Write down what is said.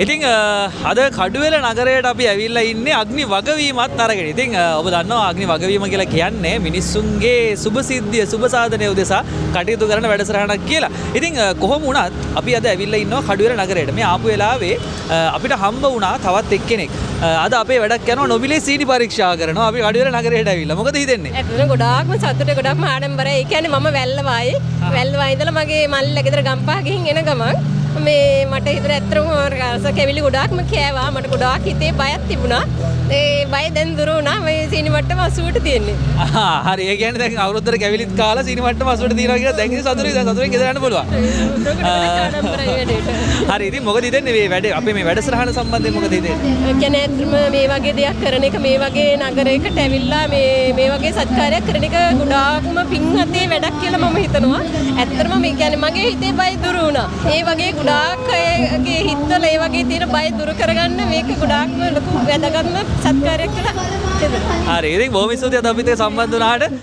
ඉතින් අද කඩුවෙල නගරයට අපි ඇවිල්ලා ඉන්නේ අග්නි වගවීමත් අරගෙන. ඉතින් ඔබ දන්නවා අග්නි වගවීම කියලා කියන්නේ මිනිස්සුන්ගේ සුබ සිද්ධිය සුබ සාධනය උදෙසා කටයුතු කරන වැඩසටහනක් කියලා. ඉතින් කොහොම වුණත් අපි අද ඇවිල්ලා ඉන්නවා කඩුවෙල නගරයට. මේ ආපු වෙලාවේ අපිට හම්බ වුණා තවත් එක්කෙනෙක්. අද අපේ වැඩක් යනවා නොමිලේ සීනි පරීක්ෂා කරනවා. අපි කඩුවෙල නගරයට ඇවිල්ලා. මොකද හිතෙන්නේ? ඇත්තටම ගොඩාක්ම සතුට ගොඩාක්ම ආඩම්බරයි. ඒ කියන්නේ මම වැල්ලවායි ඉඳලා මගේ මල්ලිලා ගෙදර ගම්පහ ගිහින් එන ගමන් මේ මට හිතර ඇත්තටම රස කැවිලි ගොඩාක්ම කෑවා. මට ගොඩාක් හිතේ බයක් තිබුණා. ඒ බය දැන් දුර වුණා. මේ සීනි මට්ටම 80ට තියෙන්නේ. හරි. ඒ කියන්නේ දැන් අවුරුද්දට කැවිලිත් කාලා සීනි මට්ටම 80ට තියනවා කියලා දැන් ඉතින් සතුටින් ගෙදර යන්න පුළුවන්. හරි. ඉතින් මොකද හිතෙන්නේ මේ වැඩේ අපේ මේ වැඩසටහන සම්බන්ධයෙන් මොකද හිතෙන්නේ? ඒ කියන්නේ ඇත්තටම මේ වගේ දෙයක් කරන එක මේ වගේ නගරයකට ඇවිල්ලා මේ වගේ සත්කාරයක් කරන එක ගොඩාක්ම පින්වතේ වැඩක් කියලා මම හිතනවා. ඇත්තටම මේ කියන්නේ මගේ හිතේ බය දුර වුණා. ඒ වගේ ගොඩාක් අයගේ හිතවල ඒ වගේ තියෙන බය දුරු කරගන්න මේක ගොඩාක්ම ලොකු වැදගත්ම සත්කාරයක් කියලා හිතෙනවා. හරි. ඉතින් බොහොම ස්තුතියි අද අපිත් එක්ක සම්බන්ධ වුණාට.